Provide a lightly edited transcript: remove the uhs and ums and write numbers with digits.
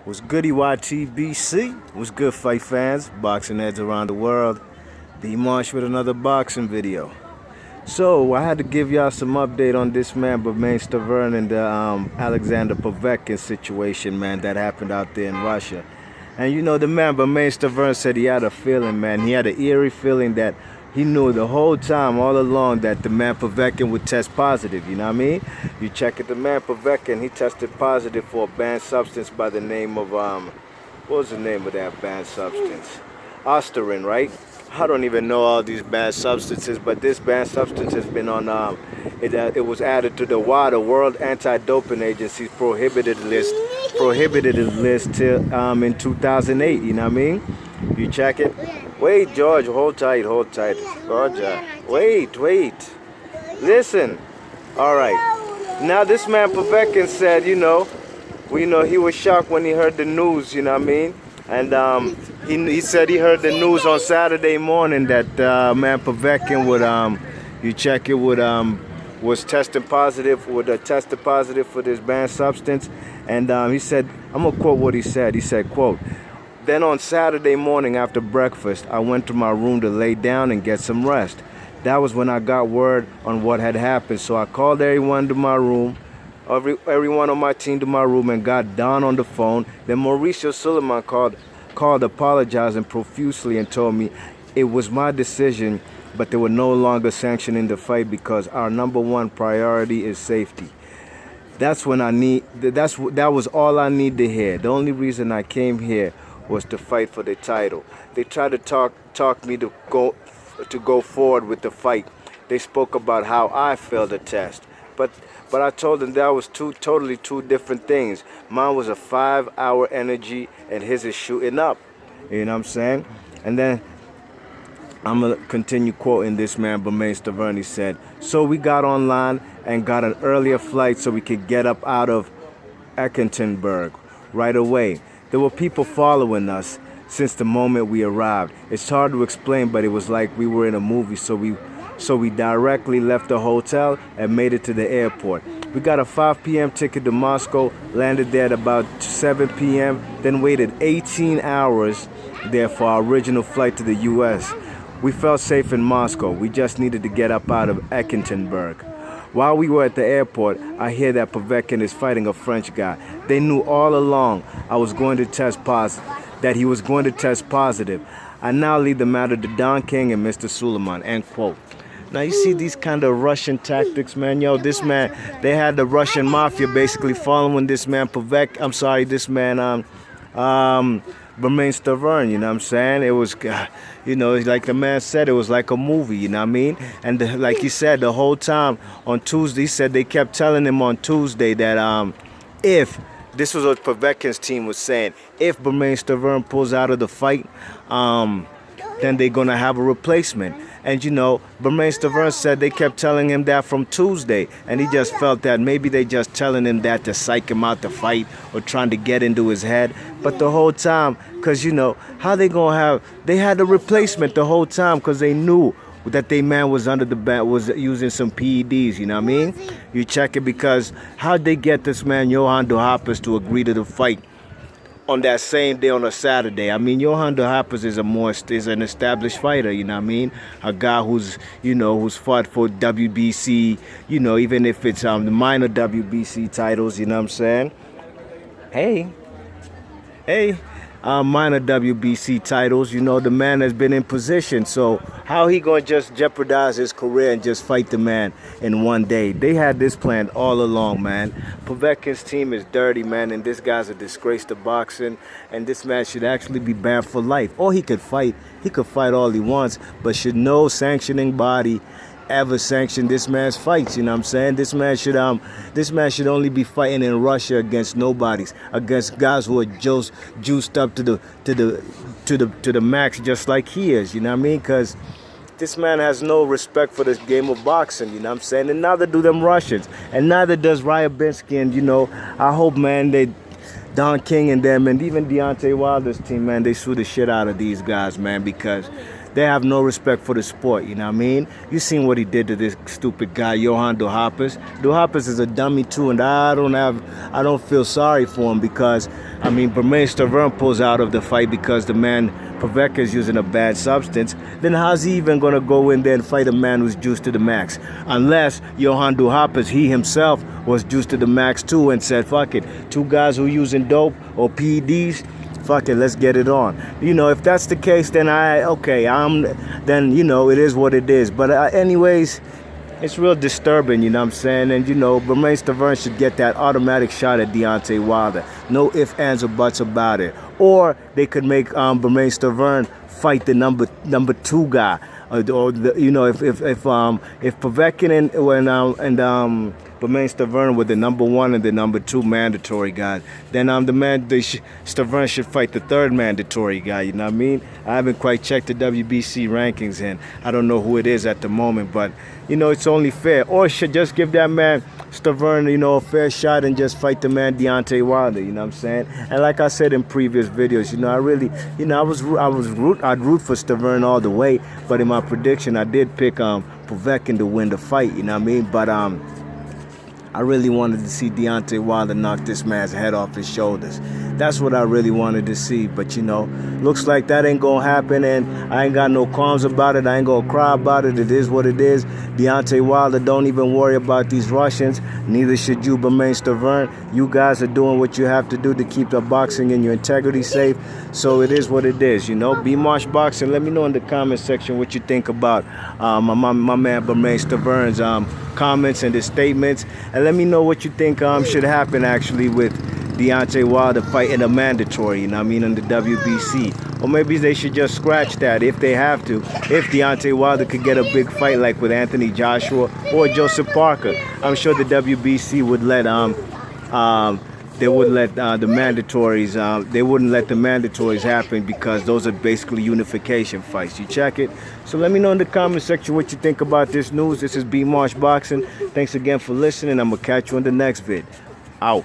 What's goody YTBC? What's good fight fans, boxing heads around the world? D Marsh with another boxing video. So I had to give y'all some update on this man, Bermaine Stiverne and the Alexander Pedvetkin situation, man, that happened out there in Russia. And you know, the man Bermaine Stiverne said he had a feeling, man. He had an eerie feeling that he knew the whole time, all along, that the man Pedvetkin would test positive, you know what I mean? You check it, the man Pedvetkin, he tested positive for a banned substance by the name of, what was the name of that banned substance? Stiverne, right? I don't even know all these banned substances, but this banned substance has been on, it was added to the WADA, World Anti-Doping Agency's prohibited list till in 2008, you know what I mean? You check it. Wait, George, hold tight, Georgia. Wait. Listen. All right. Now this man Pedvetkin said, he was shocked when he heard the news, you know what I mean? And he said he heard the news on Saturday morning that man Pedvetkin was tested positive for this banned substance. And he said, I'm gonna quote what he said. He said, quote, "Then on Saturday morning after breakfast, I went to my room to lay down and get some rest. That was when I got word on what had happened. So I called everyone to my room, everyone on my team to my room, and got Don on the phone. Then Mauricio Suleiman called apologizing profusely and told me it was my decision, but they were no longer sanctioning the fight because our number one priority is safety. That was all I need to hear. The only reason I came here was to fight for the title. They tried to talk me to go forward with the fight. They spoke about how I failed the test. But I told them that was totally two different things. Mine was a 5-hour energy and his is shooting up. You know what I'm saying? And then I'm going to continue quoting this man, Bermaine Stiverne. He said, "So we got online and got an earlier flight so we could get up out of Ekaterinburg right away. There were people following us since the moment we arrived. It's hard to explain, but it was like we were in a movie, so we directly left the hotel and made it to the airport. We got a 5 p.m. ticket to Moscow, landed there at about 7 p.m., then waited 18 hours there for our original flight to the U.S. We felt safe in Moscow. We just needed to get up out of Ekaterinburg. While we were at the airport, I hear that Pedvetkin is fighting a French guy. They knew all along I was going to test positive, that he was going to test positive. I now leave the matter to Don King and Mr. Suleiman," end quote. Now you see these kind of Russian tactics, man. Yo, this man, they had the Russian mafia basically following this man Bermaine Stiverne, you know what I'm saying? It was, like the man said, it was like a movie, you know what I mean? And like he said, the whole time on Tuesday, he said they kept telling him on Tuesday that if, this was what Pedvetkin's team was saying, if Bermaine Stiverne pulls out of the fight, then they're going to have a replacement. And Bermaine Stiverne said they kept telling him that from Tuesday, and he just felt that maybe they just telling him that to psych him out to fight or trying to get into his head. But the whole time, because how they going to have, they had a replacement the whole time because they knew that they man was under the bat, was using some PEDs, you know what I mean? You check it because how'd they get this man Johan de Hoppers to agree to the fight on that same day on a Saturday? I mean, Johan de Hoppers is an established fighter, you know what I mean? A guy who's fought for WBC, even if it's the minor WBC titles, you know what I'm saying? Hey, minor WBC titles, the man has been in position. So how he gonna just jeopardize his career and just fight the man in one day? They had this planned all along, man. Pedvetkin's team is dirty, man, and this guy's a disgrace to boxing, and this man should actually be banned for life. Or he could fight all he wants, but should no sanctioning body ever sanction this man's fights, you know what I'm saying? This man should only be fighting in Russia against nobodies, against guys who are juiced up to the max, just like he is, you know what I mean? Because this man has no respect for this game of boxing, you know what I'm saying? And neither do them Russians, and neither does Ryabinski. And I hope, man, they Don King and them, and even Deontay Wilder's team, man, they sue the shit out of these guys, man, because they have no respect for the sport, you know what I mean? You seen what he did to this stupid guy, Johan Duhaupas. Duhaupas is a dummy too, and I don't feel sorry for him because, I mean, Bermaine Stiverne pulls out of the fight because the man Pedvetkin is using a bad substance. Then how's he even gonna go in there and fight a man who's juiced to the max? Unless Johan Duhaupas, he himself was juiced to the max too and said, fuck it, two guys who using dope or PEDs, fuck it, let's get it on. You know, if that's the case, then then, you know, it is what it is. But anyways, it's real disturbing, you know what I'm saying? And, you know, Bermaine Stiverne should get that automatic shot at Deontay Wilder. No ifs, ands, or buts about it. Or they could make Bermaine Stiverne fight the number two guy. You know, if Pedvetkin and Bermaine Stiverne were the number one and the number two mandatory guys, then Stiverne should fight the third mandatory guy. You know what I mean? I haven't quite checked the WBC rankings, and I don't know who it is at the moment, but you know, it's only fair. Or should just give that man Stiverne, you know, a fair shot and just fight the man Deontay Wilder. You know what I'm saying? And like I said in previous videos, you know, I really, you know, I'd root for Stiverne all the way, but in my prediction, I did pick Pedvetkin to win the fight. You know what I mean? But I really wanted to see Deontay Wilder knock this man's head off his shoulders. That's what I really wanted to see. But, you know, looks like that ain't going to happen, and I ain't got no qualms about it. I ain't going to cry about it. It is what it is. Deontay Wilder, don't even worry about these Russians. Neither should you, Bermaine Stiverne. You guys are doing what you have to do to keep the boxing and your integrity safe. So it is what it is, you know. Be Marsh Boxing. Let me know in the comment section what you think about my man Bermaine Stiverne's comments and his statements. And let me know what you think should happen actually with Deontay Wilder fighting a mandatory, you know what I mean, on the WBC. Or maybe they should just scratch that if they have to. If Deontay Wilder could get a big fight like with Anthony Joshua or Joseph Parker, I'm sure the WBC would let they wouldn't let the mandatories. They wouldn't let the mandatories happen because those are basically unification fights. You check it. So let me know in the comment section what you think about this news. This is B Marsh Boxing. Thanks again for listening. I'm gonna catch you in the next vid. Out.